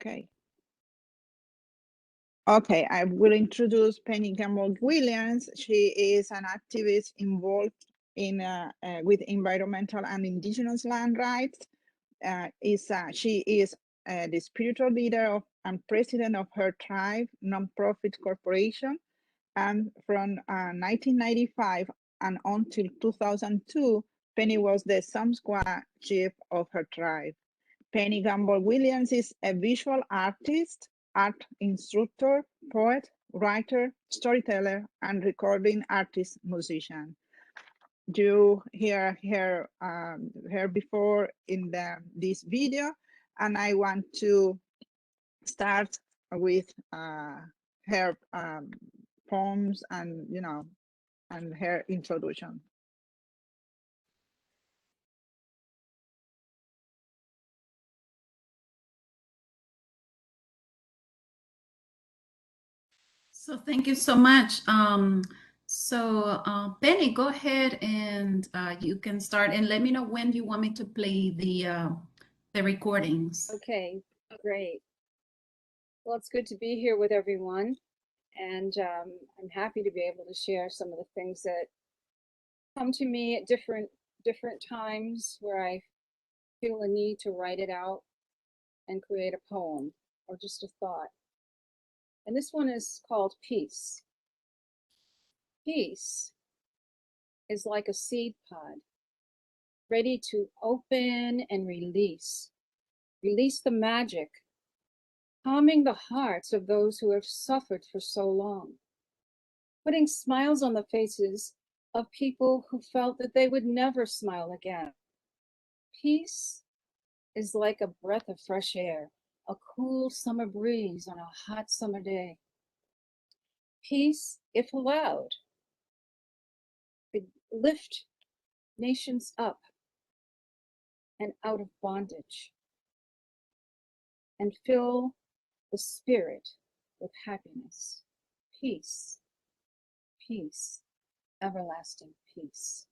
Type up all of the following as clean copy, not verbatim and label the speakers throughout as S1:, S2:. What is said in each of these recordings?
S1: Okay. Okay, I will introduce Penny Gamble Williams. She is an activist involved in with environmental and indigenous land rights. She is the spiritual leader of and president of her tribe nonprofit corporation. And from 1995 and until 2002, Penny was the Sonsqua chief of her tribe. Penny Gamble Williams is a visual artist, art instructor, poet, writer, storyteller, and recording artist musician. You hear her before in this video, and I want to start with her poems and and her introduction.
S2: So thank you so much. Penny, go ahead and you can start and let me know when you want me to play the recordings.
S3: Okay, great. Well, it's good to be here with everyone, and I'm happy to be able to share some of the things that come to me at different times where I feel a need to write it out and create a poem or just a thought. And this one is called Peace. Peace is like a seed pod, ready to open and release. Release the magic, calming the hearts of those who have suffered for so long, putting smiles on the faces of people who felt that they would never smile again. Peace is like a breath of fresh air, a cool summer breeze on a hot summer day. Peace, if allowed, could lift nations up and out of bondage and fill the spirit with happiness. Peace, peace, everlasting peace.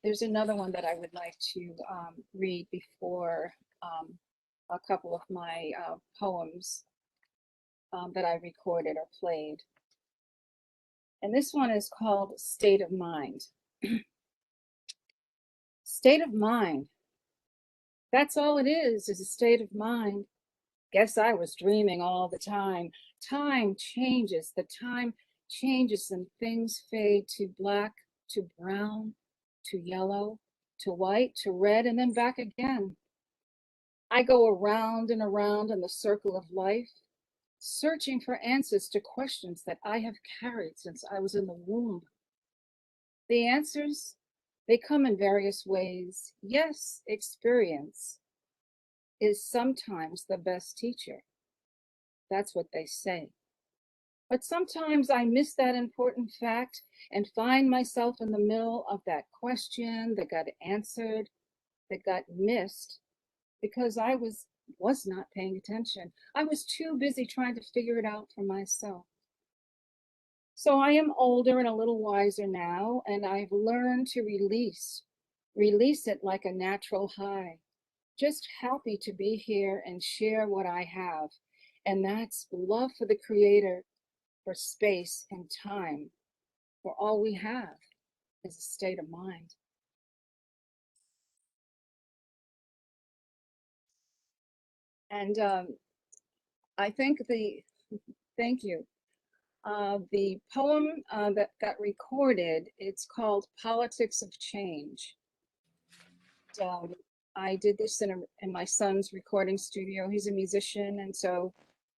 S3: There's another one that I would like to read before a couple of my poems that I recorded or played. And this one is called State of Mind. State of mind. That's all it is a state of mind. Guess I was dreaming all the time. Time changes, the time changes and things fade to black, to brown, to yellow, to white, to red, and then back again. I go around and around in the circle of life, searching for answers to questions that I have carried since I was in the womb. The answers, they come in various ways. Yes, experience is sometimes the best teacher. That's what they say. But sometimes I miss that important fact and find myself in the middle of that question that got answered, that got missed, because I was not paying attention. I was too busy trying to figure it out for myself. So I am older and a little wiser now, and I've learned to release it like a natural high. Just happy to be here and share what I have. And that's love for the Creator, for space and time, for all we have is a state of mind. And I think thank you. The poem that got recorded, it's called Politics of Change. I did this in my son's recording studio. He's a musician, and so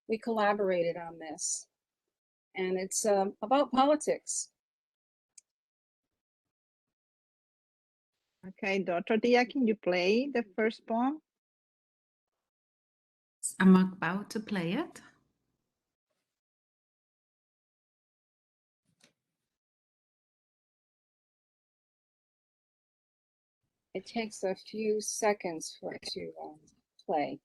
S3: we collaborated on this. And it's about politics.
S1: Okay, Dr. Dia, can you play the first poem?
S2: I'm about to play it.
S3: It takes a few seconds for it to play.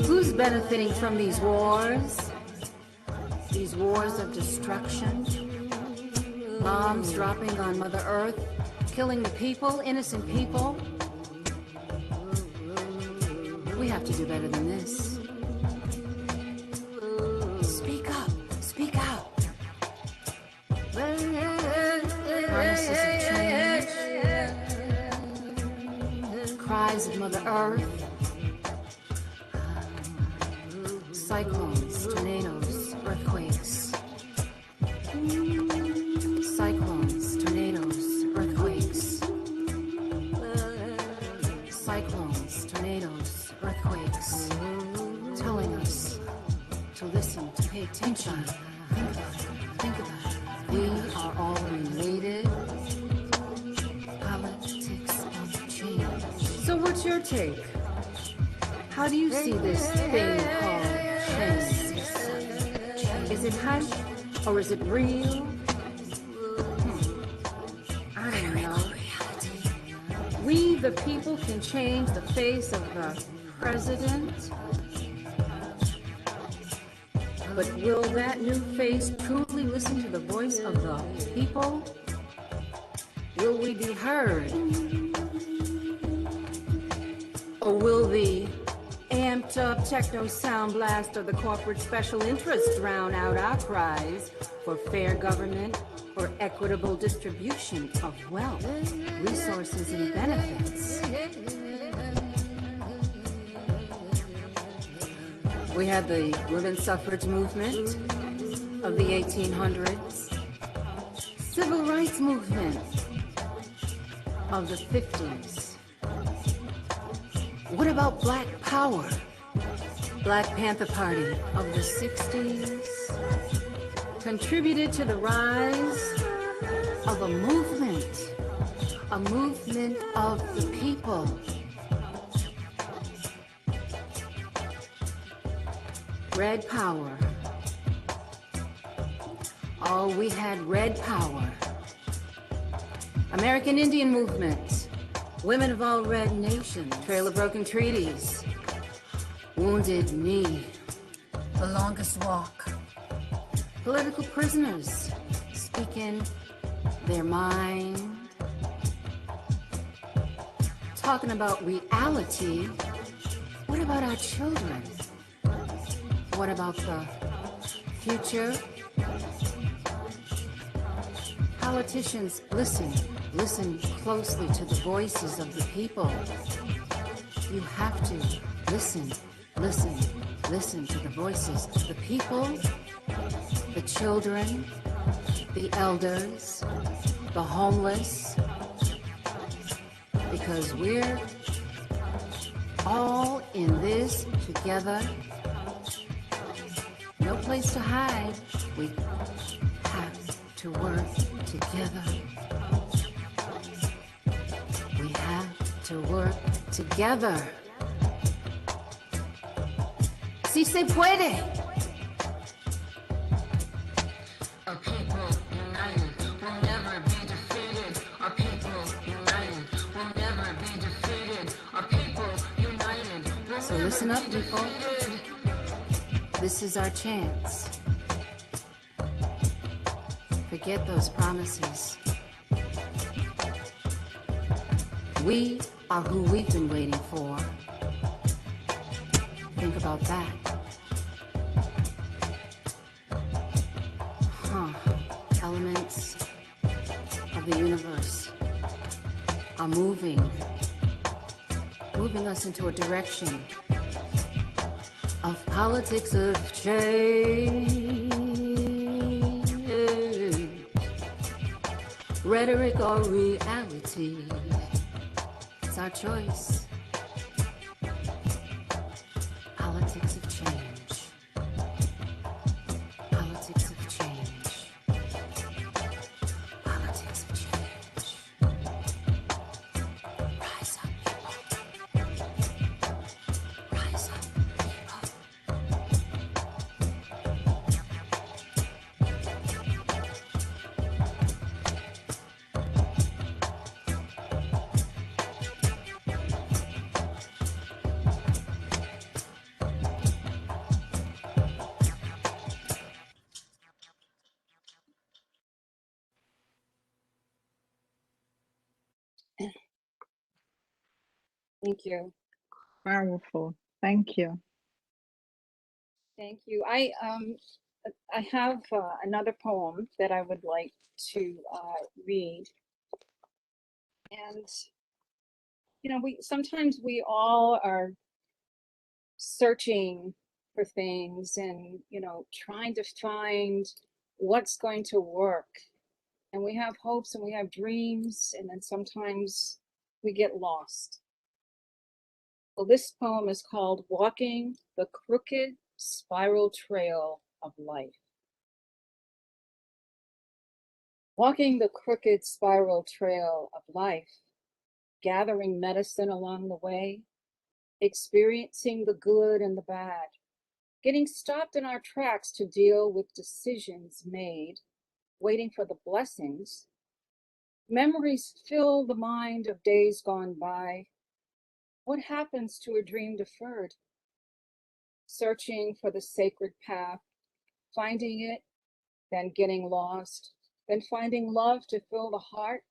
S2: Who's
S3: Who's benefiting from these wars? These wars of destruction? Bombs dropping on Mother Earth, killing the people, innocent people? We have to do better than this. Speak up, speak out. Promises of change. Cries of Mother Earth. Cyclones, tornadoes, earthquakes. Cyclones, tornadoes, earthquakes. Cyclones, tornadoes, earthquakes. Telling us to listen, to pay attention. Think about it, think about it. We are all related. Politics of change. So what's your take? How do you see this thing called change? Is it hype or is it real? I don't know. We, the people, can change the face of the president. But will that new face truly listen to the voice of the people? Will we be heard? Or will the amped up techno sound blast of the corporate special interests drown out our cries for fair government or equitable distribution of wealth, resources, and benefits? We had the women's suffrage movement of the 1800s, civil rights movement of the 50s. What about Black Power? Black Panther Party of the 60s contributed to the rise of a movement of the people. Red Power. Oh, we had Red Power. American Indian Movement. Women of all red nations. Trail of Broken Treaties. Wounded Knee. The Longest Walk. Political prisoners speaking their mind. Talking about reality. What about our children? What about the future? Politicians, listen closely to the voices of the people. You have to listen to the voices of the people, the children, the elders, the homeless, because we're all in this together. No place to hide. We have to work together. We have to work together. Si se puede.
S4: Our people united will never be defeated. Our people united will never be defeated. Our people united will
S3: So listen up, people. This is our chance. Forget those promises. We are who we've been waiting for. Think about that. Elements of the universe are moving us into a direction of politics of change. Rhetoric or reality, it's our choice. Politics of change. Politics of change. Politics of change. Rise up, people. Rise up, people. Thank you.
S1: Powerful. Thank you.
S3: Thank you. I have another poem that I would like to read. And, you know, sometimes we all are searching for things and, you know, trying to find what's going to work. And we have hopes and we have dreams, and then sometimes we get lost. Well, this poem is called Walking the Crooked Spiral Trail of Life. Walking the crooked spiral trail of life, gathering medicine along the way, experiencing the good and the bad, getting stopped in our tracks to deal with decisions made, waiting for the blessings. Memories fill the mind of days gone by. What happens to a dream deferred? Searching for the sacred path, finding it, then getting lost, then finding love to fill the heart,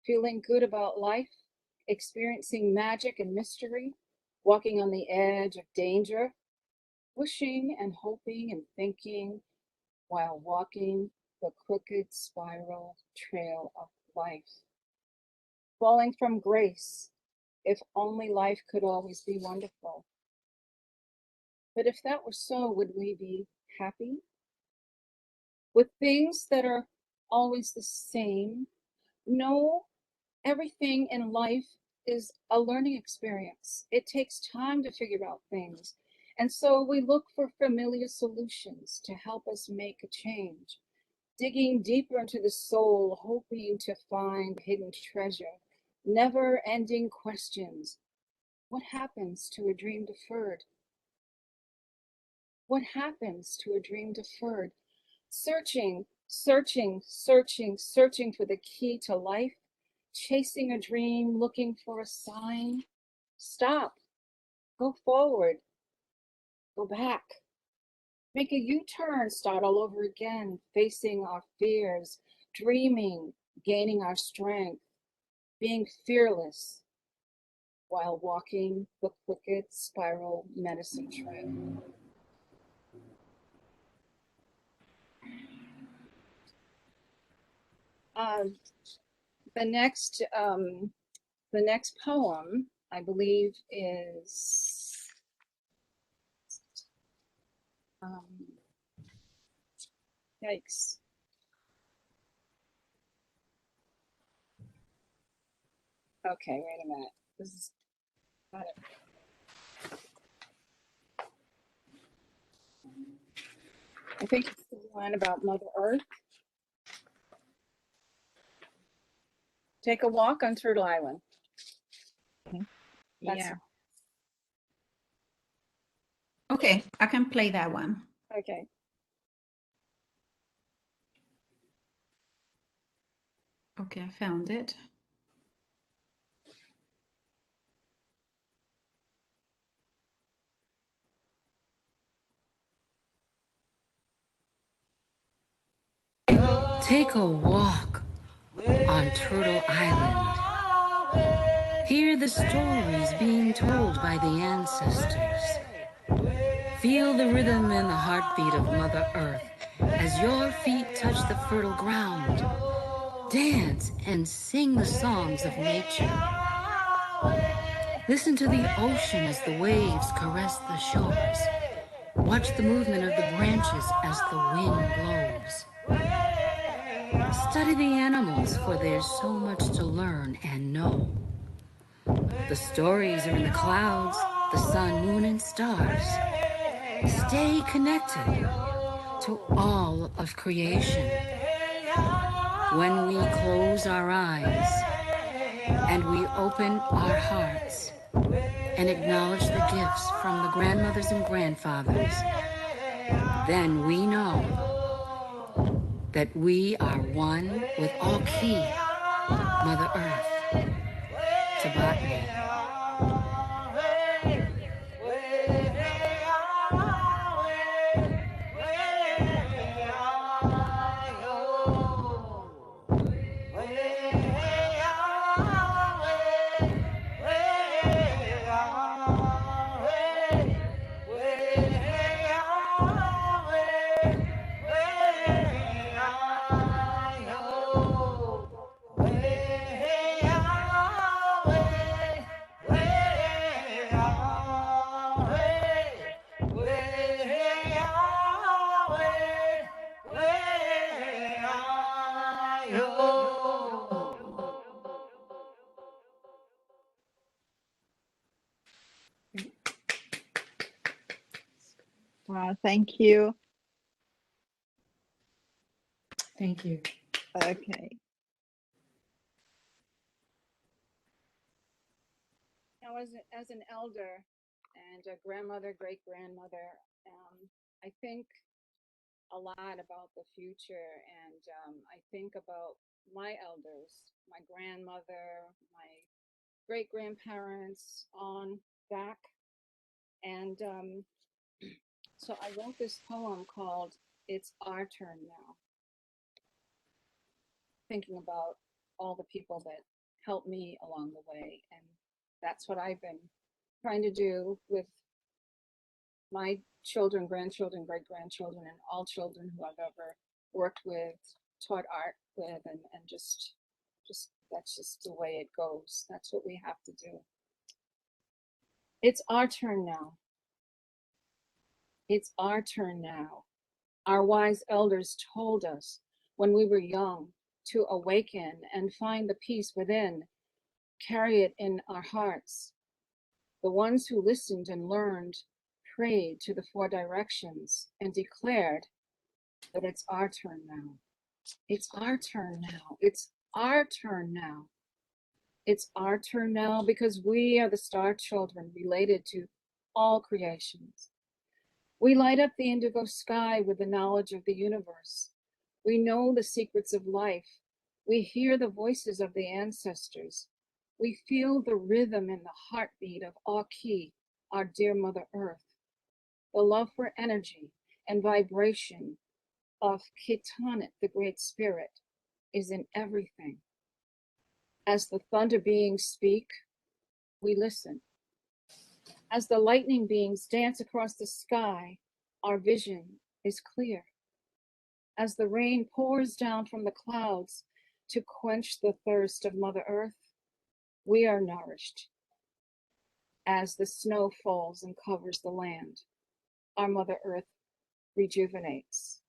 S3: feeling good about life, experiencing magic and mystery, walking on the edge of danger, wishing and hoping and thinking while walking the crooked spiral trail of life. Falling from grace, if only life could always be wonderful. But if that were so, would we be happy? With things that are always the same? No, everything in life is a learning experience. It takes time to figure out things. And so we look for familiar solutions to help us make a change, digging deeper into the soul, hoping to find hidden treasure, never-ending questions. What happens to a dream deferred? What happens to a dream deferred? Searching, searching, searching, searching for the key to life, chasing a dream, looking for a sign. Stop, go forward, go back. Make a U-turn, start all over again, facing our fears, dreaming, gaining our strength, being fearless while walking the crooked spiral medicine trail. The next poem, I believe, is yikes. Okay, wait a minute. This is not it. I think it's the one about Mother Earth. Take a walk on Turtle Island.
S1: Yeah.
S2: Okay, I can play that one.
S3: Okay.
S2: Okay, I found it.
S5: Take a walk on Turtle Island. Hear the stories being told by the ancestors. Feel the rhythm and the heartbeat of Mother Earth as your feet touch the fertile ground. Dance and sing the songs of nature. Listen to the ocean as the waves caress the shores. Watch the movement of the branches as the wind blows. Study the animals, for there's so much to learn and know. The stories are in the clouds, the sun, moon, and stars. Stay connected to all of creation. When we close our eyes and we open our hearts and acknowledge the gifts from the grandmothers and grandfathers, then we know that we are one with all key, Mother Earth, to botany.
S1: Thank you.
S3: Thank you.
S1: Okay.
S3: Now, as an elder and a grandmother, great grandmother, I think a lot about the future, and I think about my elders, my grandmother, my great grandparents on back, and so I wrote this poem called "It's Our Turn Now," thinking about all the people that helped me along the way, and that's what I've been trying to do with my children, grandchildren, great grandchildren, and all children who I've ever worked with, taught art with, and just that's just the way it goes. That's what we have to do. It's our turn now. It's our turn now. Our wise elders told us when we were young to awaken and find the peace within, carry it in our hearts. The ones who listened and learned prayed to the four directions and declared that it's our turn now. It's our turn now. It's our turn now. It's our turn now because we are the star children related to all creations. We light up the indigo sky with the knowledge of the universe. We know the secrets of life. We hear the voices of the ancestors. We feel the rhythm and the heartbeat of Aki, our dear Mother Earth. The love for energy and vibration of Kitanet, the Great Spirit, is in everything. As the thunder beings speak, we listen. As the lightning beings dance across the sky, our vision is clear. As the rain pours down from the clouds to quench the thirst of Mother Earth, we are nourished. As the snow falls and covers the land, our Mother Earth rejuvenates.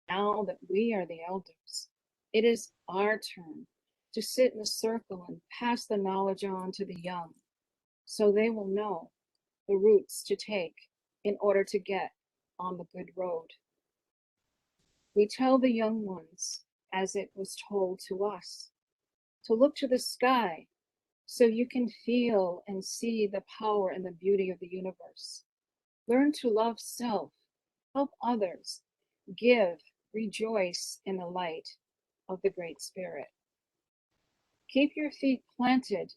S3: Now that we are the elders, it is our turn to sit in a circle and pass the knowledge on to the young, so they will know the routes to take in order to get on the good road. We tell the young ones, as it was told to us, to look to the sky so you can feel and see the power and the beauty of the universe. Learn to love self, help others, give, rejoice in the light of the Great Spirit. Keep your feet planted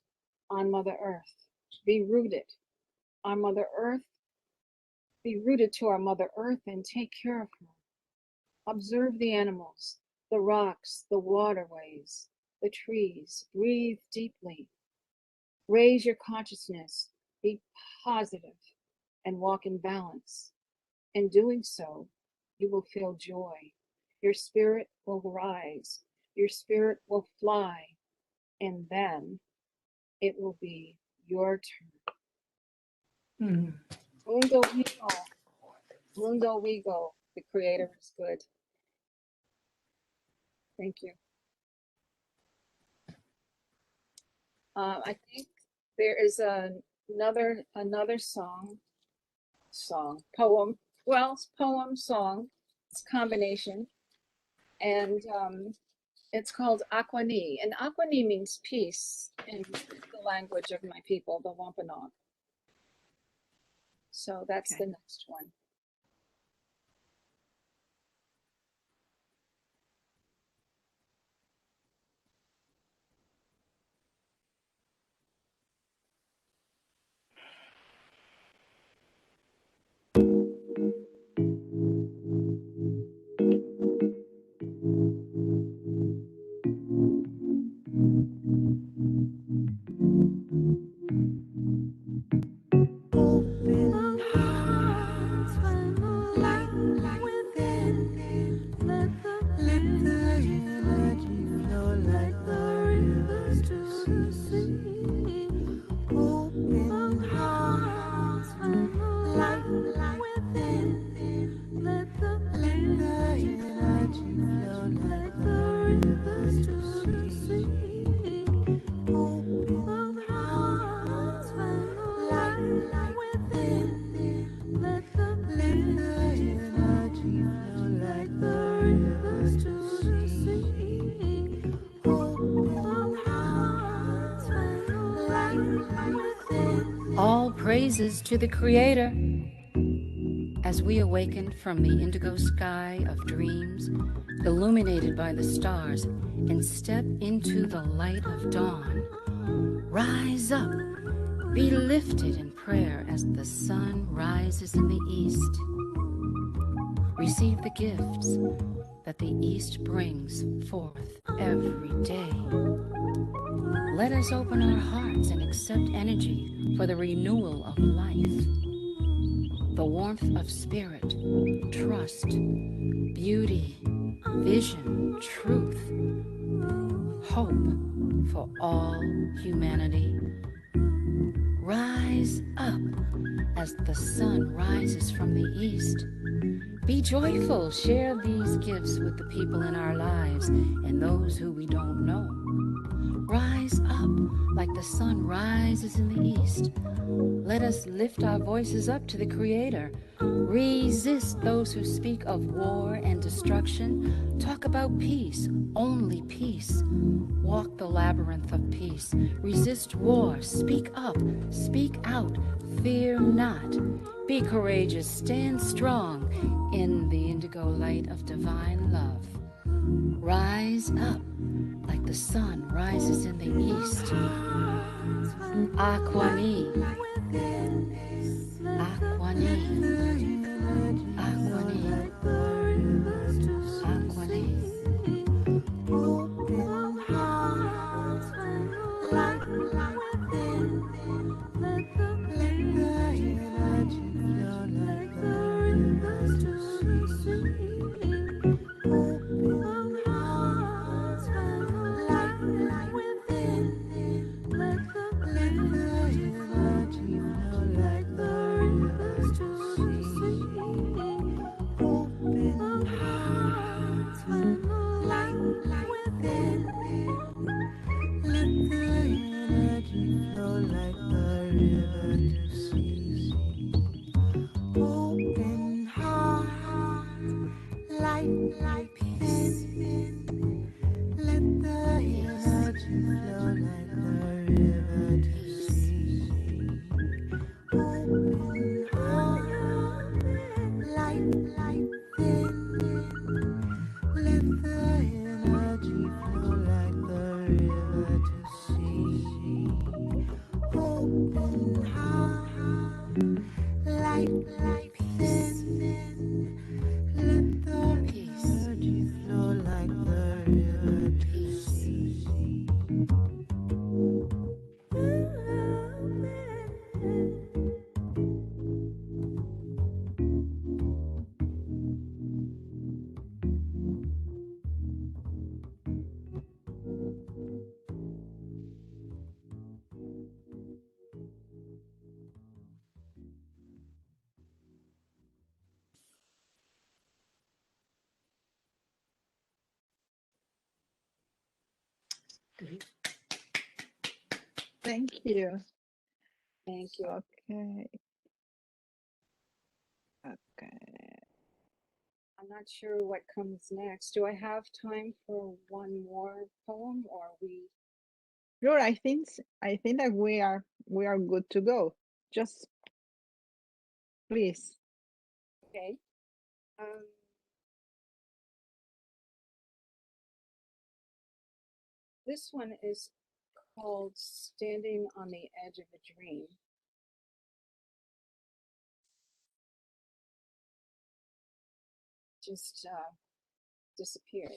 S3: on Mother Earth. Be rooted on Mother Earth. Be rooted to our Mother Earth and take care of her. Observe the animals, the rocks, the waterways, the trees. Breathe deeply. Raise your consciousness. Be positive and walk in balance. In doing so, you will feel joy. Your spirit will rise. Your spirit will fly. And then it will be your turn. Mundo Vigo. Mundo Vigo. The Creator is good. Thank you. I think there is another poem. Well, it's poem, song. It's a combination. And it's called Aquani. And Aquani means peace in the language of my people, the Wampanoag. So that's the next one.
S5: rises to the Creator. As we awaken from the indigo sky of dreams, illuminated by the stars, and step into the light of dawn, rise up, be lifted in prayer as the sun rises in the east. Receive the gifts that the east brings forth every day. Let us open our hearts and accept energy for the renewal of life. The warmth of spirit, trust, beauty, vision, truth, hope for all humanity. Rise up as the sun rises from the east. Be joyful, share these gifts with the people in our lives and those who we don't know. Rise up like the sun rises in the east. Let us lift our voices up to the Creator. Resist those who speak of war and destruction. Talk about peace, only peace. Walk the labyrinth of peace. Resist war. Speak up. Speak out. Fear not. Be courageous. Stand strong in the indigo light of divine love. Rise up like the sun rises in the east. Aquani. Aquani. Aquani. Aquani.
S4: Open hearts, light within. Let the energy flow like the rivers to sea. Open hearts, light within. Let the energy flow like the rivers to sea. Open hearts, light within. Let the energy flow like the river to sea. Open hearts, light within. Let the energy flow like the river to sea. Open hearts, light within. Let the energy flow like the river to sea. Open heart, light within. Let the energy flow like the river to sea.
S1: Thank you.
S3: Thank you.
S1: Okay. Okay.
S3: I'm not sure what comes next. Do I have time for one more poem, or are we?
S1: Sure, I think that we are good to go. Just please.
S3: Okay. This one is called Standing on the Edge of a Dream. Just disappeared.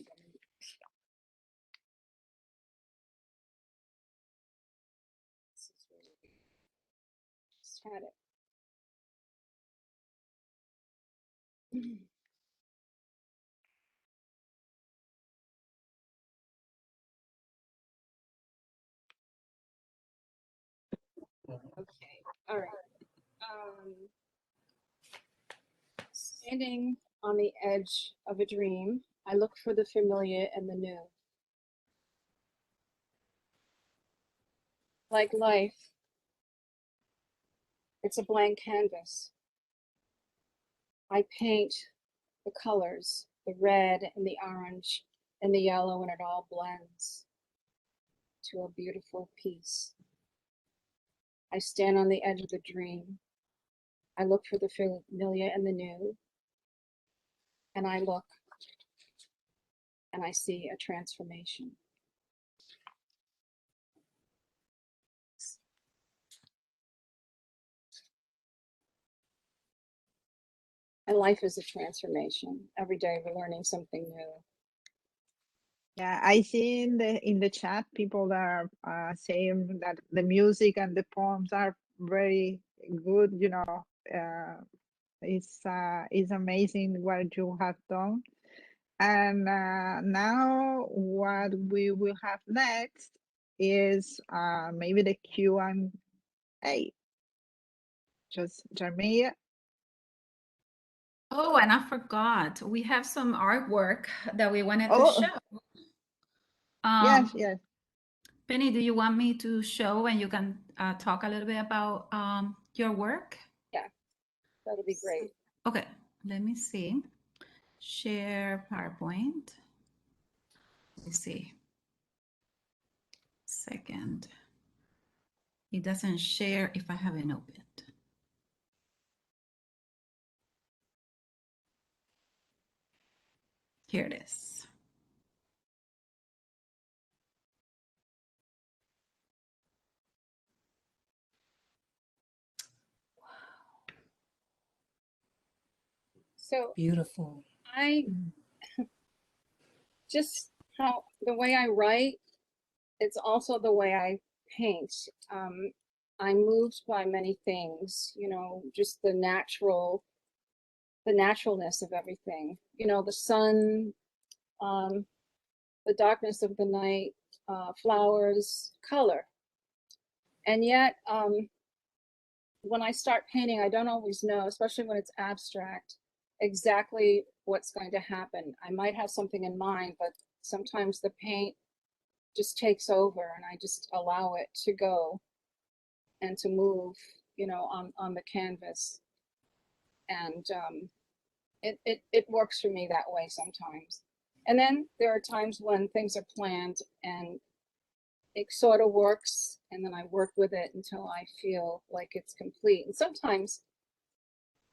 S3: This is where we just had it. Okay, all right. Standing on the edge of a dream, I look for the familiar and the new. Like life, it's a blank canvas. I paint the colors, the red and the orange and the yellow, and it all blends to a beautiful piece. I stand on the edge of the dream, I look for the familiar and the new, and I look and I see a transformation. And life is a transformation. Every day we're learning something new.
S1: Yeah, I see in the chat people that are saying that the music and the poems are very good. You know, it's amazing what you have done. And now what we will have next is maybe the Q&A. Just Jeremiah.
S2: Oh, and I forgot, we have some artwork that we wanted to
S1: Oh,
S2: show.
S1: yes, yes.
S2: Penny, do you want me to show and you can talk a little bit about your work?
S3: Yeah, that'll be great.
S2: Okay, let me see. Share PowerPoint. Let me see. Second. It doesn't share if I haven't opened. Here it is.
S3: So
S5: Beautiful.
S3: I just how the way I write, it's also the way I paint. I'm moved by many things, you know, just the naturalness of everything. You know, the sun, the darkness of the night, flowers, color. And yet, when I start painting, I don't always know, especially when it's abstract, exactly what's going to happen. I might have something in mind, but sometimes the paint just takes over and I just allow it to go and to move, you know, on the canvas. And it works for me that way sometimes. And then there are times when things are planned and it sort of works, and then I work with it until I feel like it's complete. And sometimes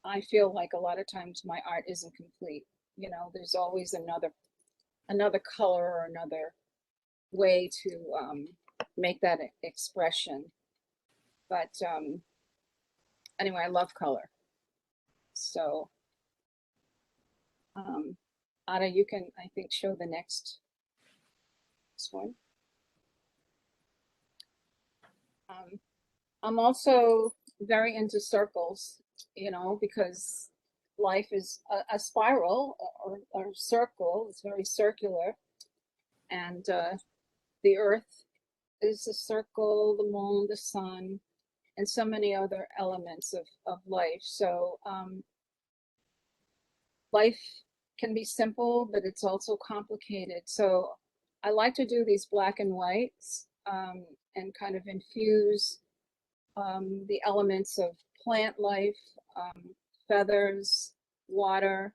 S3: I feel like a lot of times my art isn't complete. You know, there's always another color or another way to make that expression. But anyway, I love color. So Ada, you can, I think, show the next one. I'm also very into circles, you know, because life is a spiral or circle. It's very circular. And the earth is a circle, the moon, the sun, and so many other elements of life. So life can be simple, but it's also complicated. So I like to do these black and whites and kind of infuse the elements of plant life, feathers, water.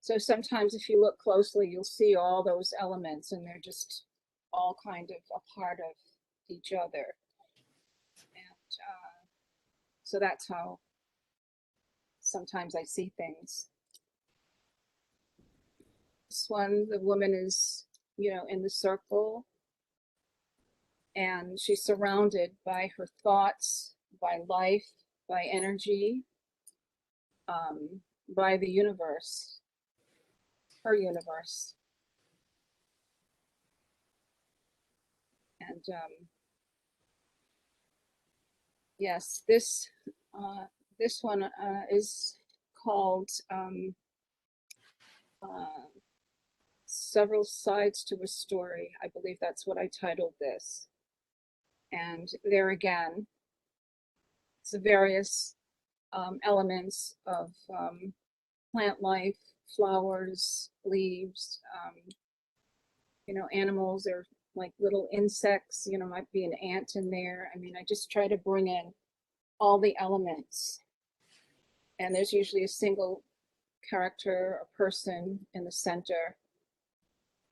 S3: So sometimes if you look closely, you'll see all those elements and they're just all kind of a part of each other. And so that's how sometimes I see things. This one, the woman is, you know, in the circle and she's surrounded by her thoughts, by life, by energy, by the universe, her universe. And yes, this one is called Several Sides to a Story. I believe that's what I titled this. And there again, it's the various elements of plant life, flowers, leaves, you know, animals or like little insects, you know, might be an ant in there. I mean, I just try to bring in all the elements. And there's usually a single character, a person in the center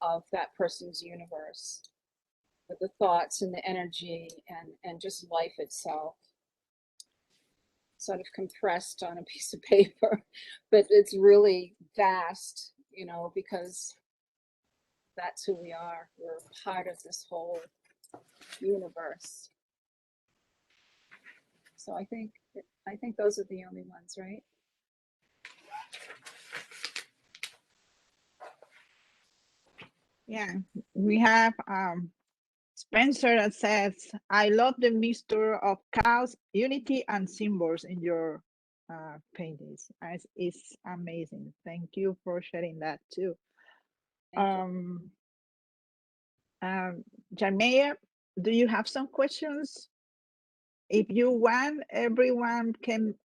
S3: of that person's universe with the thoughts and the energy and just life itself. sort of compressed on a piece of paper, but it's really vast, you know, because that's who we are. We're part of this whole universe. So I think those are the only ones, right?
S1: Yeah, we have Spencer that says, I love the mixture of chaos, unity, and symbols in your paintings. It's amazing. Thank you for sharing that too. Jamea, do you have some questions? If you want, everyone can,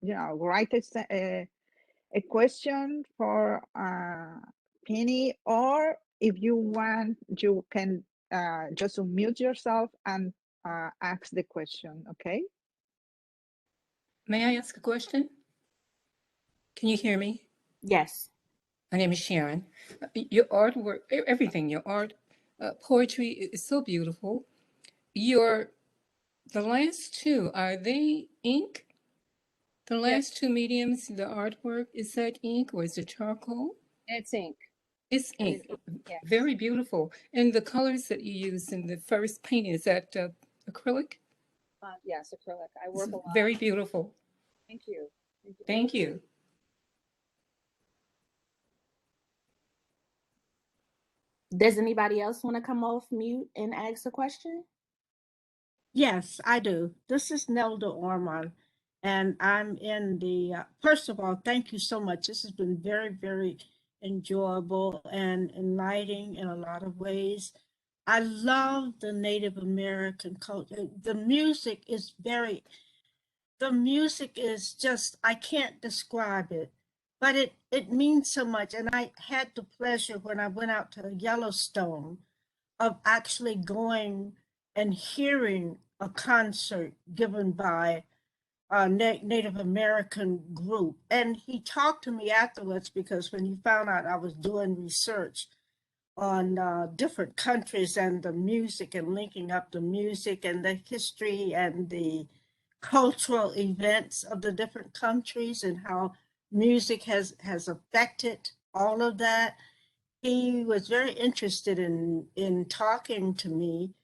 S1: you know, write a question for Penny, or if you want, you can just unmute yourself and ask the question, okay?
S6: May I ask a question? Can you hear me?
S2: Yes.
S6: My name is Sharon. Your artwork, everything, your art, poetry is so beautiful. The last two, are they ink? The last two mediums, the artwork, is that ink or is it charcoal?
S3: It's ink.
S6: It's ink.
S3: Yes.
S6: Very beautiful. And the colors that you use in the first painting, is that acrylic?
S3: Yes, acrylic. I work a lot.
S6: Very beautiful.
S3: Thank you.
S6: Thank you.
S2: Does anybody else want to come off mute and ask a question?
S7: Yes, I do. This is Nelda Orman, and I'm in the, first of all, thank you so much. This has been very, very enjoyable and enlightening in a lot of ways. I love the Native American culture. The music is just, I can't describe it, but it means so much. And I had the pleasure when I went out to Yellowstone of actually going and hearing a concert given by a Native American group. And he talked to me afterwards because when he found out I was doing research on different countries and the music and linking up the music and the history and the cultural events of the different countries and how music has affected all of that. He was very interested in talking to me.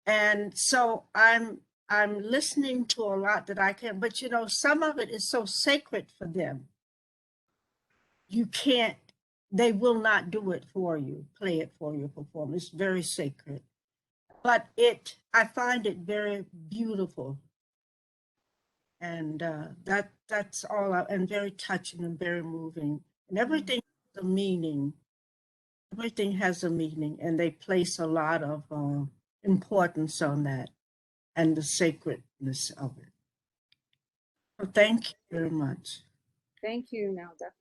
S7: And so I'm listening to a lot that I can, but you know, some of it is so sacred for them. You can't, they will not do it for you, play it for you, perform. It's very sacred. But I find it very beautiful. And that's all, and very touching and very moving. And everything has a meaning. Everything has a meaning, and they place a lot of importance on that and the sacredness of it. So thank you very much.
S3: Thank you, Nelda.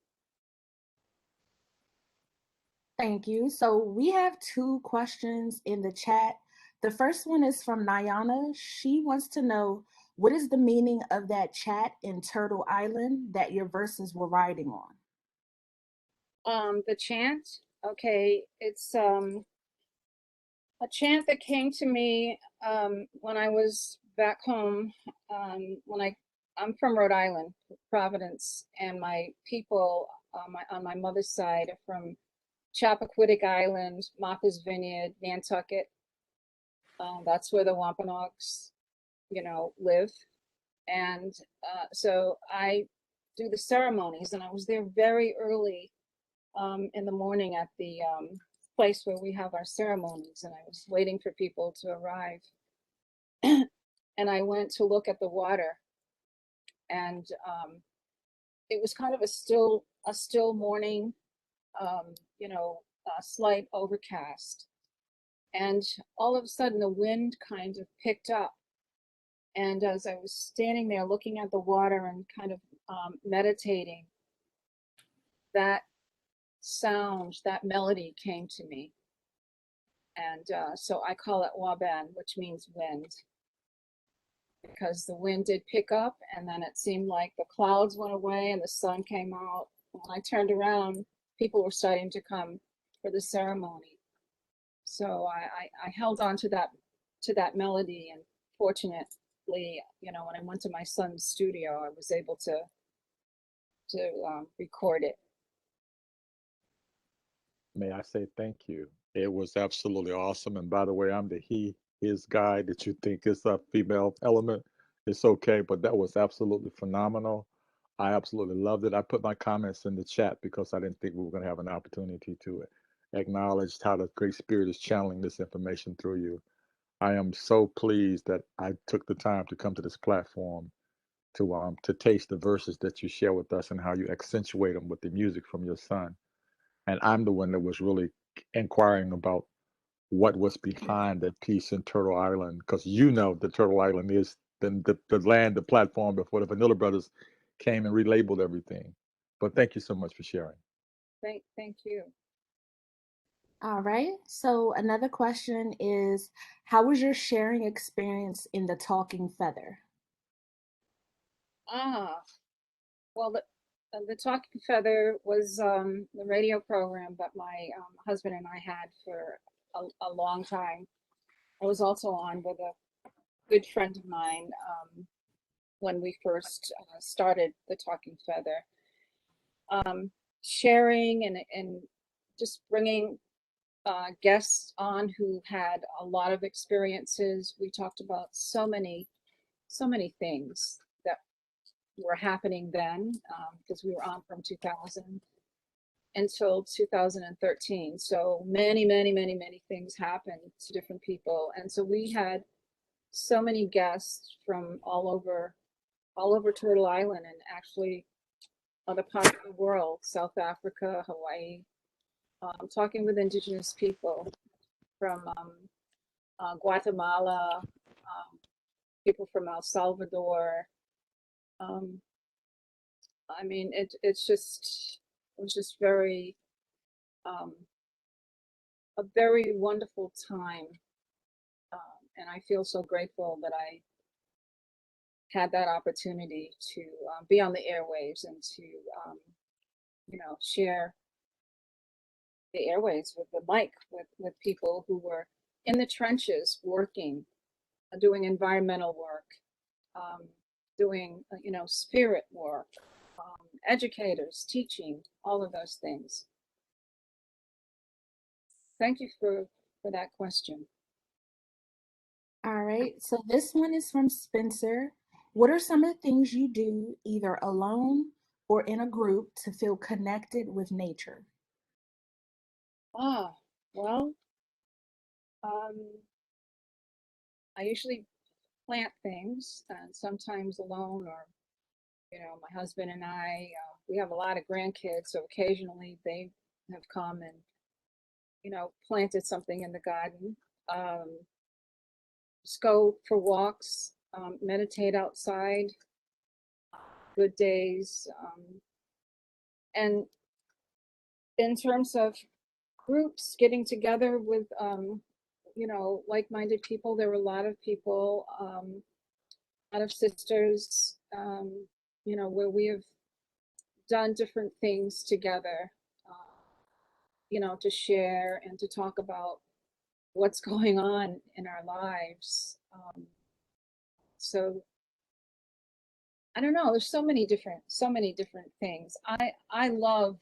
S2: Thank you. So we have two questions in the chat. The first one is from Nyana. She wants to know, what is the meaning of that chat in Turtle Island that your verses were riding on?
S3: The chant, okay, it's a chant that came to me when I was back home. I'm from Rhode Island, Providence, and my people on my mother's side are from Chappaquiddick Island, Martha's Vineyard, Nantucket. That's where the Wampanoags, you know, live. And so I do the ceremonies, and I was there very early in the morning at the place where we have our ceremonies, and I was waiting for people to arrive. And I went to look at the water, and it was kind of a still morning, you know, a slight overcast. And all of a sudden the wind kind of picked up. And as I was standing there looking at the water and kind of meditating, that sound, that melody came to me. And so I call it Waban, which means wind, because the wind did pick up, and then it seemed like the clouds went away and the sun came out. When I turned around, people were starting to come for the ceremony. So I held on to that melody, and fortunately fortunately, you know, when I went to my son's studio, I was able to record it.
S8: May I say thank you? It was absolutely awesome. And by the way, I'm the he, his guy that you think is a female element. It's okay, but that was absolutely phenomenal. I absolutely loved it. I put my comments in the chat because I didn't think we were going to have an opportunity to acknowledge how the Great Spirit is channeling this information through you. I am so pleased that I took the time to come to this platform to taste the verses that you share with us and how you accentuate them with the music from your son. And I'm the one that was really inquiring about what was behind that piece in Turtle Island, because you know that Turtle Island is the land, the platform before the Vanilla Brothers came and relabeled everything. But thank you so much for sharing.
S3: Thank you.
S2: All right. So another question is, how was your sharing experience in the Talking Feather?
S3: Well, the Talking Feather was the radio program that my husband and I had for a long time. I was also on with a good friend of mine when we first started the Talking Feather. Sharing and just bringing guests on who had a lot of experiences. We talked about so many things that were happening then, because we were on from 2000 until 2013. So many things happened to different people. And so we had so many guests from all over Turtle Island and actually other parts of the world, South Africa, Hawaii, talking with Indigenous people from Guatemala, people from El Salvador. I mean, it was just very, a very wonderful time. And I feel so grateful that I had that opportunity to be on the airwaves and to, you know, share the airwaves with the mic with people who were in the trenches working, doing environmental work, doing, you know, spirit work, educators, teaching, all of those things. Thank you for that question.
S2: All right. So this one is from Spencer. What are some of the things you do either alone or in a group to feel connected with nature?
S3: Well, I usually plant things, and sometimes alone, or, you know, my husband and I, we have a lot of grandkids, so occasionally they have come and, you know, planted something in the garden. Just go for walks, meditate outside, good days. And in terms of groups, getting together with, you know, like-minded people, there were a lot of people, a lot of sisters, you know, where we have done different things together, you know, to share and to talk about what's going on in our lives. So I don't know, there's so many different things. I love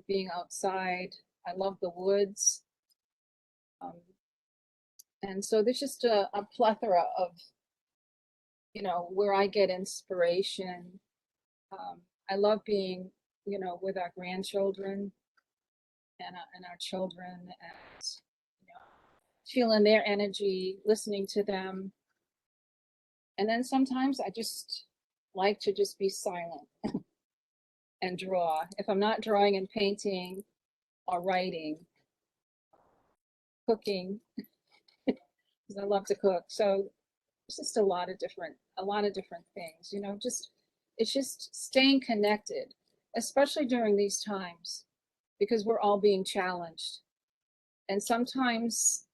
S3: being outside. I love the woods. And so there's just a plethora of, you know, where I get inspiration. I love being, you know, with our grandchildren and our children, and, you know, feeling their energy, listening to them. And then sometimes I just like to just be silent and draw. If I'm not drawing and painting or writing, cooking, because I love to cook. So it's just a lot of different things, you know, it's just staying connected, especially during these times, because we're all being challenged. And sometimes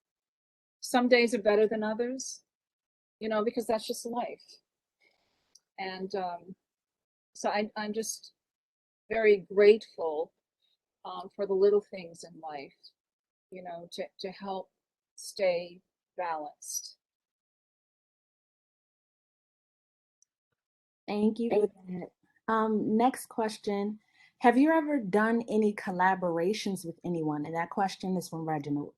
S3: some days are better than others, you know, because that's just life. And so I'm just very grateful for the little things in life, you know, to help stay balanced.
S2: Thank you for that. Next question. Have you ever done any collaborations with anyone? And that question is from Reginald.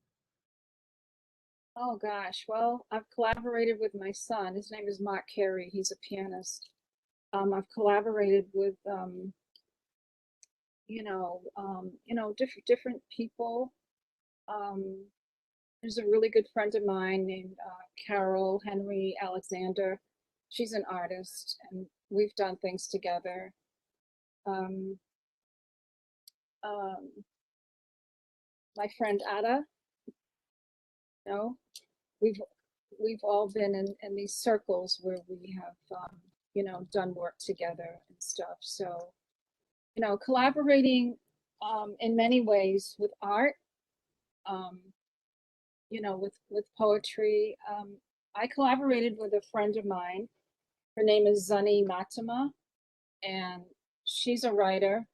S3: Oh gosh, well, I've collaborated with my son. His name is Mark Carey. He's a pianist. I've collaborated with different people. There's a really good friend of mine named Carol Henry Alexander. She's an artist, and we've done things together. My friend Ada, we've all been in these circles where we have done work together and stuff. So collaborating in many ways with art, with poetry. I collaborated with a friend of mine. Her name is Zani Matama, and she's a writer.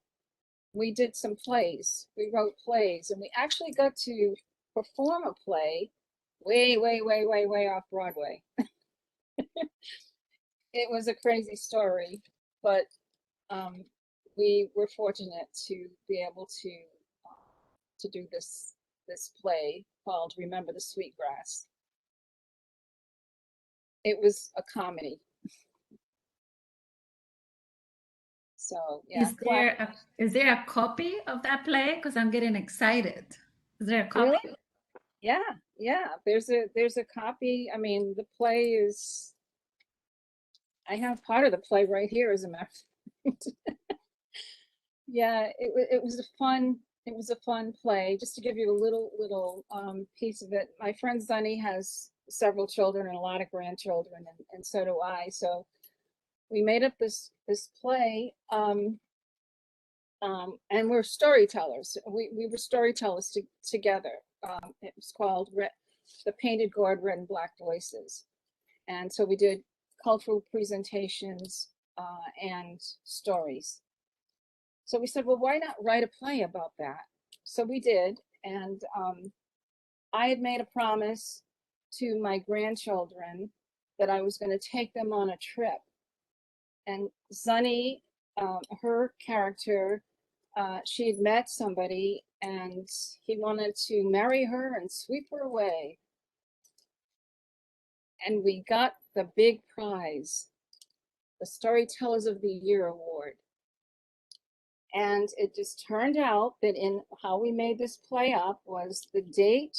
S3: We did some plays. We wrote plays, and we actually got to perform a play way, way, way, way, way off Broadway. It was a crazy story, but we were fortunate to be able to do this play called Remember the Sweetgrass. It was a comedy. So yeah.
S9: Is there a copy of that play? Because I'm getting excited. Is there a copy?
S3: Really? Yeah. There's a copy. I mean, the play is. I have part of the play right here, as a matter of fact. Yeah, it was a fun play. Just to give you a little piece of it. My friend Zani has several children and a lot of grandchildren, and so do I. So we made up this play, and we're storytellers. We were storytellers together. It was called The Painted Gourd Red and Black Voices, and so we did cultural presentations and stories. So we said, well, why not write a play about that? So we did, and I had made a promise to my grandchildren that I was going to take them on a trip. And Zani, her character, she had met somebody and he wanted to marry her and sweep her away. And we got the big prize, the Storytellers of the Year award. And it just turned out that in how we made this play up was the date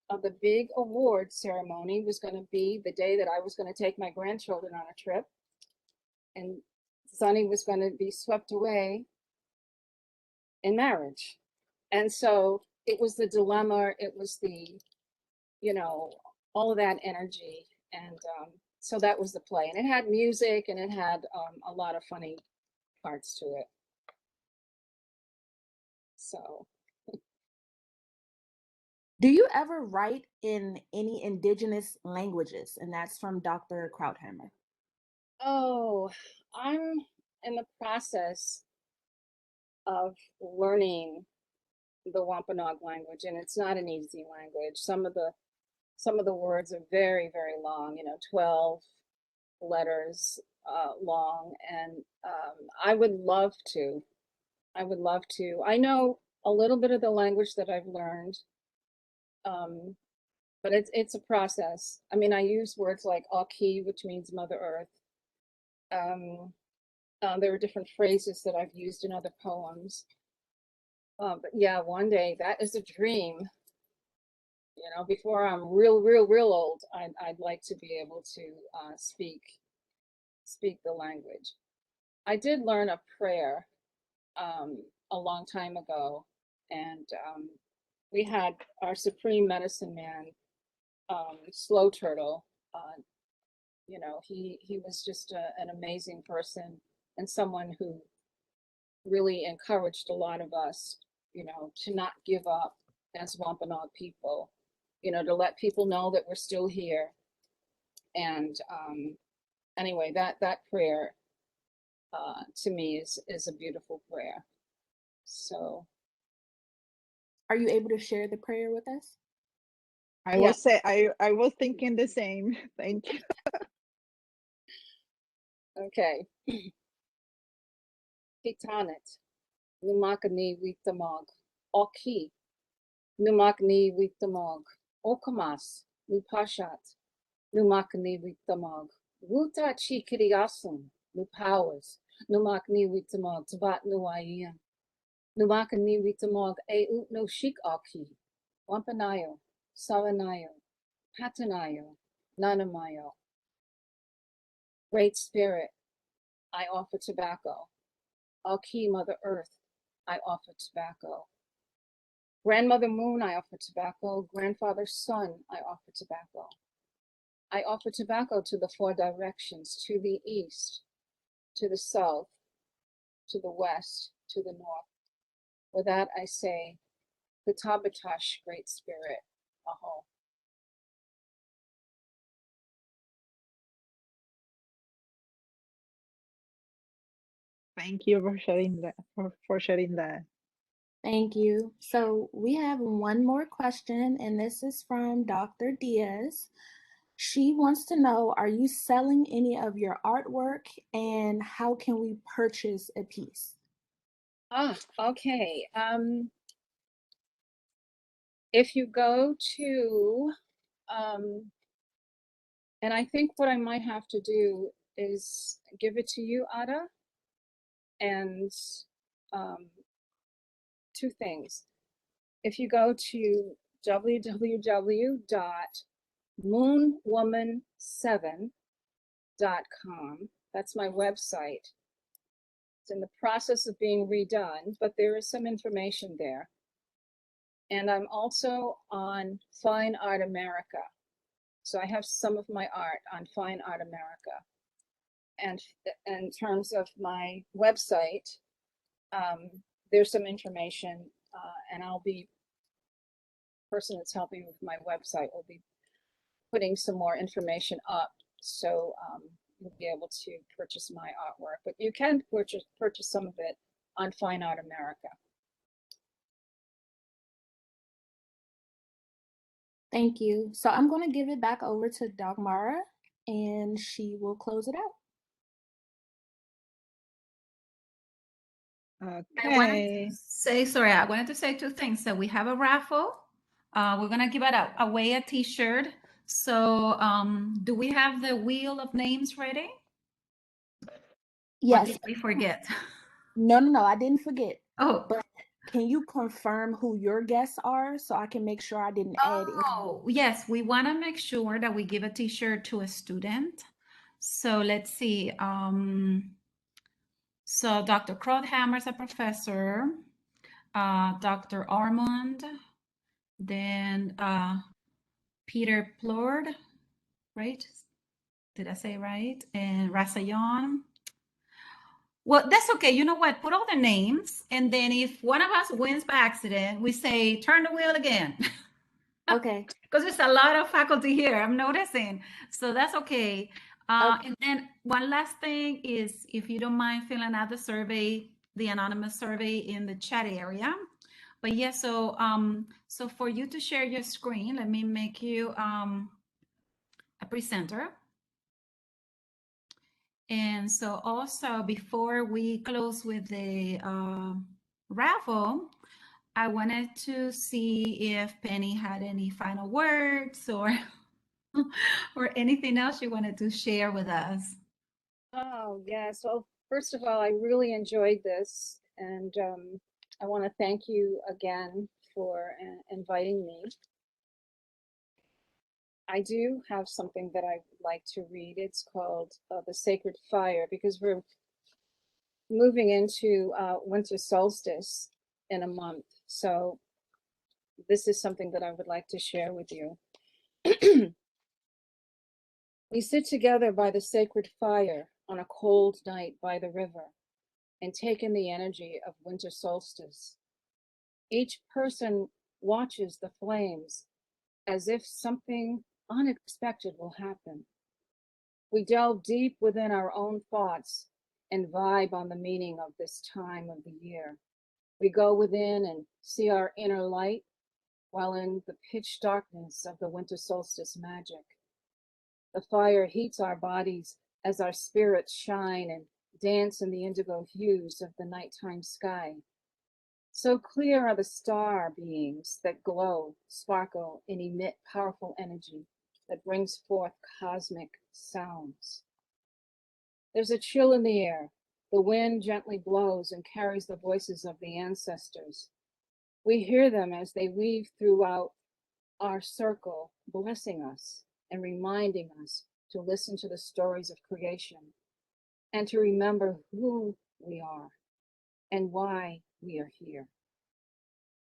S3: of the big award ceremony was going to be the day that I was going to take my grandchildren on a trip. And Sonny was going to be swept away in marriage. And so it was the dilemma, it was the, all of that energy. And so that was the play. And it had music and it had a lot of funny parts to it. So.
S2: Do you ever write in any indigenous languages? And that's from Dr. Krauthammer.
S3: Oh, I'm in the process of learning the Wampanoag language, and it's not an easy language. Some of the words are very, very long, 12 letters long, and I would love to. I know a little bit of the language that I've learned, but it's a process. I mean, I use words like Aki, which means Mother Earth. There are different phrases that I've used in other poems. But yeah, one day, that is a dream. Before I'm real old, I'd like to be able to speak the language. I did learn a prayer a long time ago, and we had our supreme medicine man, Slow Turtle. He was just an amazing person and someone who really encouraged a lot of us, to not give up as Wampanoag people, to let people know that we're still here. And anyway, that prayer to me is a beautiful prayer. So.
S2: Are you able to share the prayer with us?
S1: I was I was thinking the same. Thank you.
S3: Okay. Kitanet, Numakani Witamog, Oki, Numakani Witamog, Okamas, Nupashat, Numakani Witamog, Wuta Chikiriasun, Nupawas, Numakni Witamog, Tabat Nuayan, Numakani Witamog, Eut no Shik Aki, Wampanayo, Savanayo, Patanayo, Nanamayo. Great Spirit, I offer tobacco. Aki, Mother Earth, I offer tobacco. Grandmother Moon, I offer tobacco. Grandfather Sun, I offer tobacco. I offer tobacco to the four directions, to the east, to the south, to the west, to the north. With that, I say, Kutabatash, Great Spirit, Aho.
S1: Thank you for sharing that. For sharing that.
S2: Thank you. So we have one more question, and this is from Dr. Diaz. She wants to know, are you selling any of your artwork, and how can we purchase a piece?
S3: Okay. If you go to, and I think what I might have to do is give it to you, Ada, and two things. If you go to www.moonwoman7.com, that's my website. It's in the process of being redone, but there is some information there. And I'm also on Fine Art America. So I have some of my art on Fine Art America. And in terms of my website, there's some information, and I'll be, person that's helping with my website will be putting some more information up. So you'll be able to purchase my artwork, but you can purchase some of it on Fine Art America.
S2: Thank you. So I'm going to give it back over to Dagmara, and she will close it out.
S1: Okay.
S9: I wanted to say two things. So we have a raffle. We're gonna give away a T-shirt. So do we have the wheel of names ready?
S2: Yes.
S9: Or did we forget?
S2: No, I didn't forget.
S9: Oh.
S2: But can you confirm who your guests are so I can make sure I didn't add in?
S9: Oh, yes. We want to make sure that we give a T-shirt to a student. So let's see. So Dr. Krothammer is a professor. Dr. Armand, then Peter Plord, right? Did I say right? And Rasayan. Well, that's okay. You know what? Put all the names, and then if one of us wins by accident, we say, turn the wheel again.
S2: Okay.
S9: Because there's a lot of faculty here, I'm noticing. So that's okay.
S2: Okay.
S9: And then one last thing is, if you don't mind filling out the survey, the anonymous survey in the chat area. But yeah, so for you to share your screen, let me make you a presenter. And so also, before we close with the raffle, I wanted to see if Penny had any final words or or anything else you wanted to share with us.
S3: Oh, yes. Well, first of all, I really enjoyed this, and I want to thank you again for inviting me. I do have something that I'd like to read. It's called The Sacred Fire, because we're moving into winter solstice in a month. So this is something that I would like to share with you. We sit together by the sacred fire on a cold night by the river and take in the energy of winter solstice. Each person watches the flames as if something unexpected will happen. We delve deep within our own thoughts and vibe on the meaning of this time of the year. We go within and see our inner light while in the pitch darkness of the winter solstice magic. The fire heats our bodies as our spirits shine and dance in the indigo hues of the nighttime sky. So clear are the star beings that glow, sparkle, and emit powerful energy that brings forth cosmic sounds. There's a chill in the air. The wind gently blows and carries the voices of the ancestors. We hear them as they weave throughout our circle, blessing us and reminding us to listen to the stories of creation and to remember who we are and why we are here.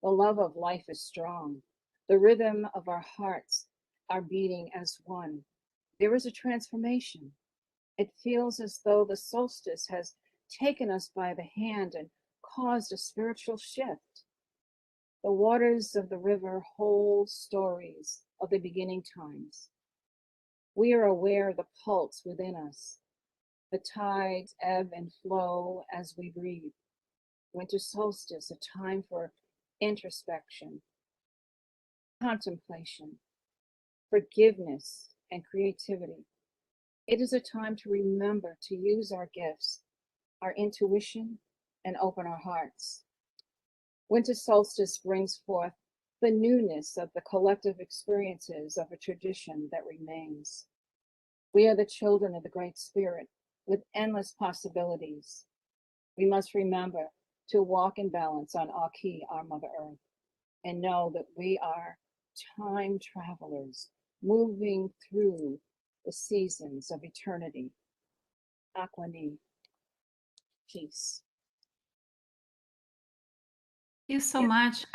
S3: The love of life is strong. The rhythm of our hearts are beating as one. There is a transformation. It feels as though the solstice has taken us by the hand and caused a spiritual shift. The waters of the river hold stories of the beginning times. We are aware of the pulse within us. The tides ebb and flow as we breathe. Winter solstice, a time for introspection, contemplation, forgiveness, and creativity. It is a time to remember to use our gifts, our intuition, and open our hearts. Winter solstice brings forth the newness of the collective experiences of a tradition that remains. We are the children of the Great Spirit with endless possibilities. We must remember to walk in balance on Aki, our Mother Earth, and know that we are time travelers moving through the seasons of eternity. Aquani, peace.
S9: Thank you so much.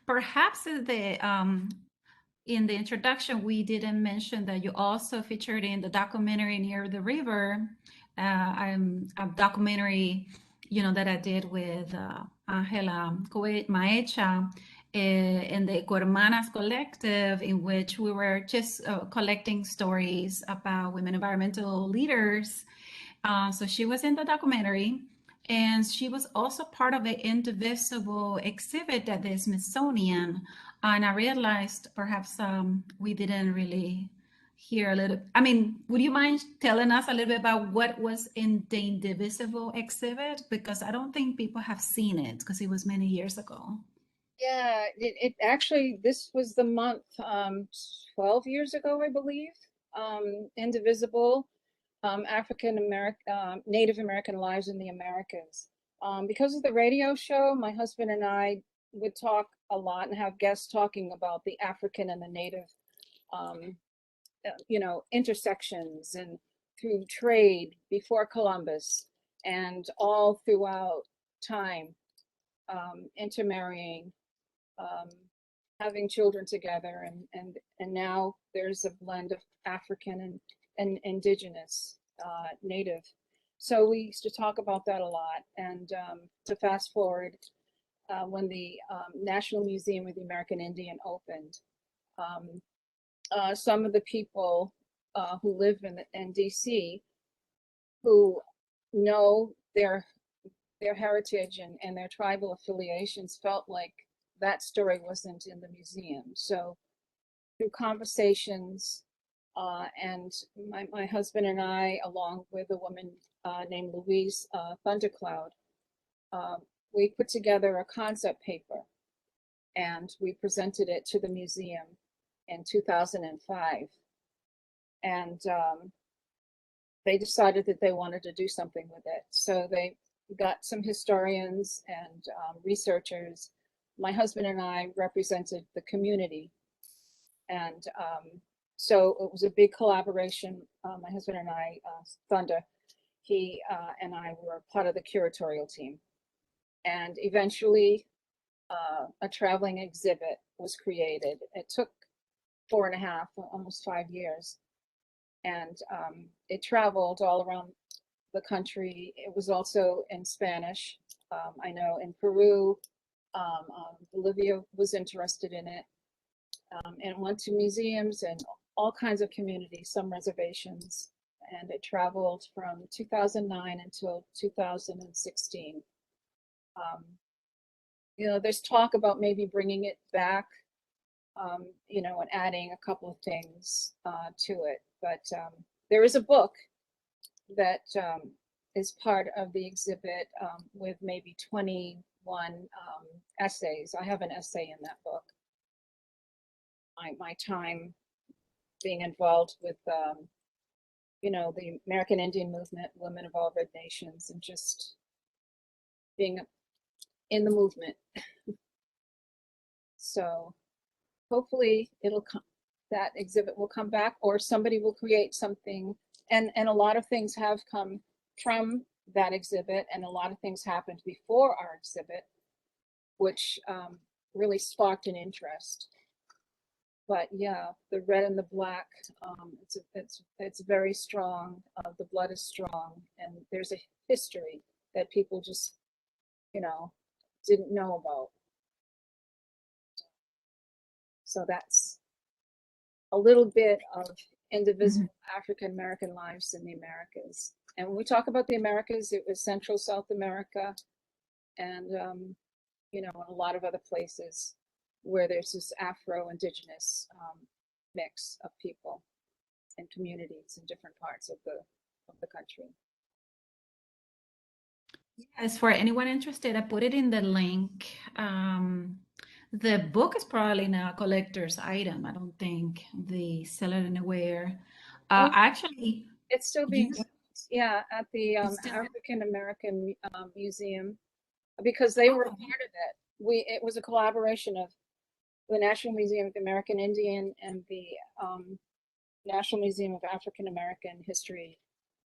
S9: Perhaps in the introduction, we didn't mention that you also featured in the documentary Near the River, a documentary, that I did with Angela Maecha in the Ecohermanas Collective, in which we were just collecting stories about women environmental leaders. So she was in the documentary. And she was also part of the Indivisible exhibit at the Smithsonian. And I realized perhaps we didn't really hear a little. I mean, would you mind telling us a little bit about what was in the Indivisible exhibit? Because I don't think people have seen it because it was many years ago.
S3: Yeah, it actually, this was the month 12 years ago, I believe. Indivisible. African American, Native American Lives in the Americas. Because of the radio show, my husband and I would talk a lot and have guests talking about the African and the Native, intersections and through trade before Columbus and all throughout time, intermarrying, having children together, and now there's a blend of African and Indigenous, Native. So we used to talk about that a lot. And to fast forward, when the National Museum of the American Indian opened, some of the people who live in DC, who know their heritage and their tribal affiliations, felt like that story wasn't in the museum. So through conversations, and my husband and I, along with a woman named Louise Thundercloud, we put together a concept paper and we presented it to the museum in 2005. And they decided that they wanted to do something with it. So they got some historians and researchers. My husband and I represented the community. And so it was a big collaboration. My husband and I, Thunder, he and I were part of the curatorial team. And eventually a traveling exhibit was created. It took 4.5, almost 5 years. And it traveled all around the country. It was also in Spanish. I know in Peru, Bolivia was interested in it. And went to museums and all kinds of communities, some reservations, and it traveled from 2009 until 2016. There's talk about maybe bringing it back, and adding a couple of things to it. But there is a book that is part of the exhibit with maybe 21 essays. I have an essay in that book. My time being involved with, you know, the American Indian movement, Women of All Red Nations, and just being in the movement. So hopefully it'll come, that exhibit will come back, or somebody will create something. And a lot of things have come from that exhibit, and a lot of things happened before our exhibit, which really sparked an interest. But yeah, the red and the black, it's very strong. The blood is strong, and there's a history that people just, you know, didn't know about. So that's a little bit of indivisible African American lives in the Americas. And when we talk about the Americas, it was Central South America, and you know, a lot of other places where there's this Afro-Indigenous mix of people and communities in different parts of the country.
S9: Yes, for anyone interested, I put it in the link. The book is probably now a collector's item. I don't think they sell it anywhere. Actually,
S3: it's still being, yeah, at the
S9: still,
S3: African American Museum, because they were part of it. It was a collaboration of the National Museum of the American Indian and the National Museum of African American History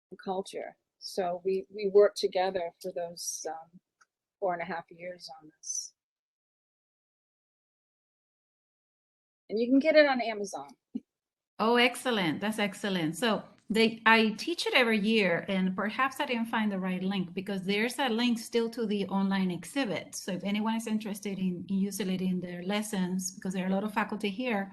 S3: and Culture. So we worked together for those 4.5 years on this. And you can get it on Amazon.
S9: oh, excellent. That's excellent. So I teach it every year, and perhaps I didn't find the right link because there's a link still to the online exhibit. So if anyone is interested in using it in their lessons, because there are a lot of faculty here,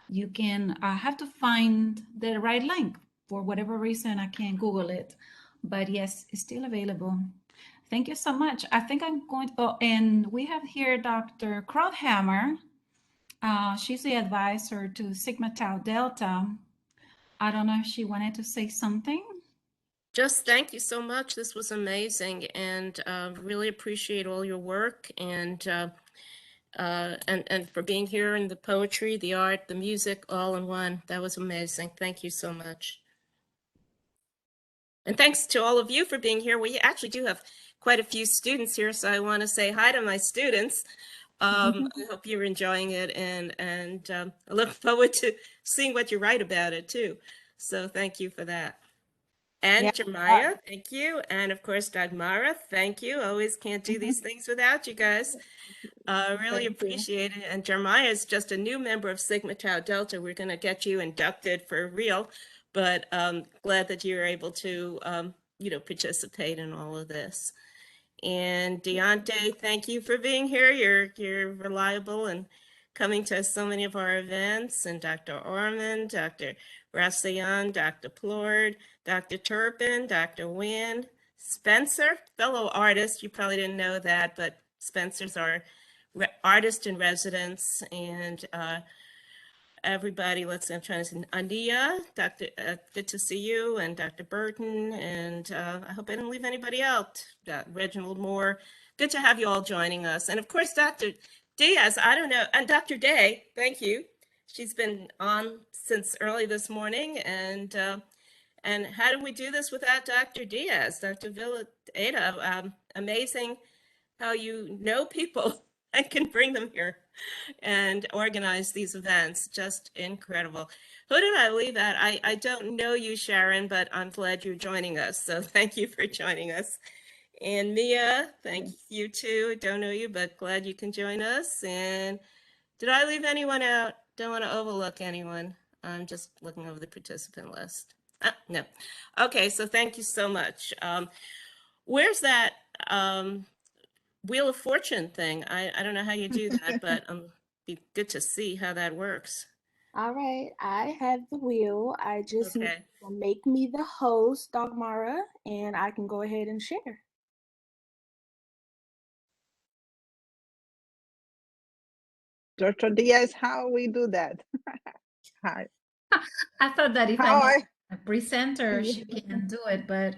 S9: you can have to find the right link. For whatever reason, I can't Google it. But yes, it's still available. Thank you so much. I think I'm going to, oh, and we have here Dr. Krauthammer. She's the advisor to Sigma Tau Delta. I don't know if she wanted to say something.
S10: Just thank you so much. This was amazing, and really appreciate all your work and for being here, and the poetry, the art, the music, all in one. That was amazing. Thank you so much. And thanks to all of you for being here. We actually do have quite a few students here, so I want to say hi to my students. I hope you're enjoying it, and I look forward to seeing what you write about it too. So thank you for that. And Jeremiah, thank you. And of course, Dagmara, thank you. Always can't do these things without you guys. Really appreciate it. And Jeremiah is just a new member of Sigma Tau Delta. We're going to get you inducted for real, but glad that you're able to, you know, participate in all of this. And Deontay, thank you for being here. You're reliable and coming to so many of our events. And Dr. Ormond, Dr. Rasayan, Dr. Plord, Dr. Turpin, Dr. Wynn, Spencer, fellow artist. You probably didn't know that, but Spencer's our artist in residence. And everybody, let's see, I'm trying to say, Andia, Dr. Good to see you, and Dr. Burton, and I hope I didn't leave anybody out. Reginald Moore, good to have you all joining us. And of course, Dr. Diaz, I don't know, and Dr. Day, thank you. She's been on since early this morning, and how do we do this without Dr. Diaz? Dr. Villa-Ada, amazing how you know people and can bring them here and organize these events. Just incredible. Who did I leave at? I don't know you, Sharon, but I'm glad you're joining us. So thank you for joining us. And Mia, thank you too. Don't know you, but glad you can join us. And did I leave anyone out? Don't want to overlook anyone. I'm just looking over the participant list. No. Okay, so thank you so much. Where's that Wheel of Fortune thing? I don't know how you do that, but be good to see how that works.
S2: All right, I have the wheel. I just need to make me the host, Dagmara, and I can go ahead and share.
S1: Dr. Diaz, how we do that? Hi.
S9: I thought that if
S1: How
S9: I A presenter, she can't do it, but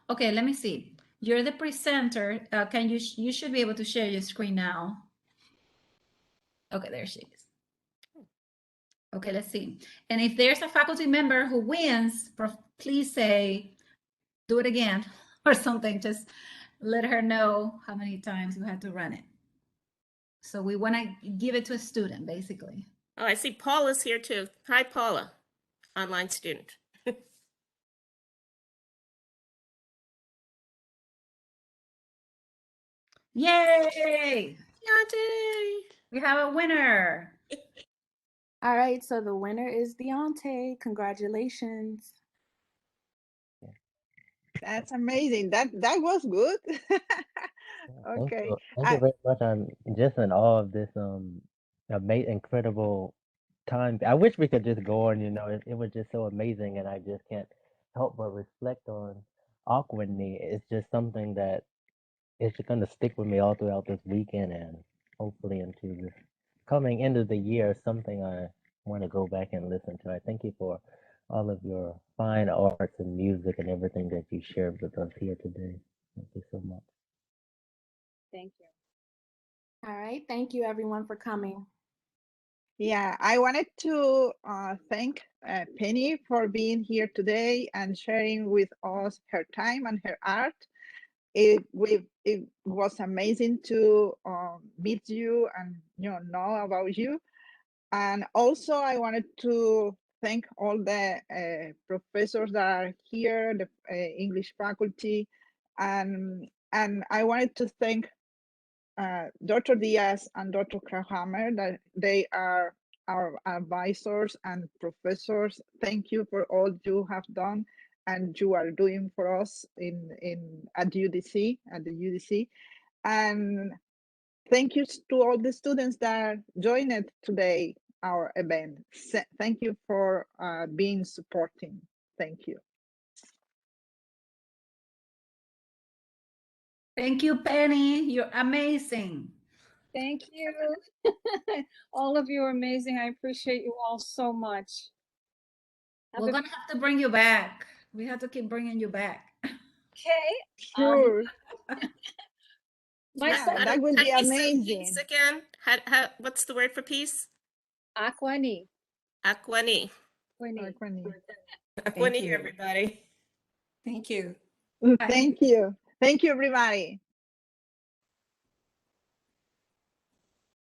S9: okay, let me see. You're the presenter. Can you should be able to share your screen now. Okay, there she is. Okay, let's see. And if there's a faculty member who wins, please say, do it again or something. Just let her know how many times you had to run it. So we want to give it to a student, basically.
S10: Oh, I see Paula's here too. Hi, Paula, online student.
S9: Yay!
S10: Deontay!
S9: We have a winner.
S2: All right, so the winner is Deontay. Congratulations.
S1: That's amazing. That was good.
S11: Thank
S1: Okay.
S11: you. Thank you very much. I'm just in awe of this incredible time. I wish we could just go on, it was just so amazing, and I just can't help but reflect on Aquani. It's just something that is going to stick with me all throughout this weekend and hopefully into this coming end of the year, something I want to go back and listen to. I thank you for all of your fine arts and music and everything that you shared with us here today. Thank you so much.
S3: Thank you.
S2: All right, thank you everyone for coming.
S1: Yeah, I wanted to thank Penny for being here today and sharing with us her time and her art. It was amazing to meet you and know about you. And also, I wanted to thank all the professors that are here, the English faculty, and I wanted to thank Dr. Diaz and Dr. Krauhammer, that they are our advisors and professors. Thank you for all you have done and you are doing for us at UDC, at the UDC. And thank you to all the students that joined today, our event. Thank you for being supporting. Thank you.
S9: Thank you, Penny. You're amazing.
S3: Thank you. All of you are amazing. I appreciate you all so much.
S9: We're going to have to bring you back. We have to keep bringing you back.
S3: Okay.
S1: Sure.
S3: My
S1: Yeah, that would be amazing.
S10: Peace again. What's the word for peace?
S3: Aquani.
S10: Aquani.
S1: Aquani.
S10: Aquani, everybody.
S6: Thank you.
S1: Thank you. Thank you, everybody.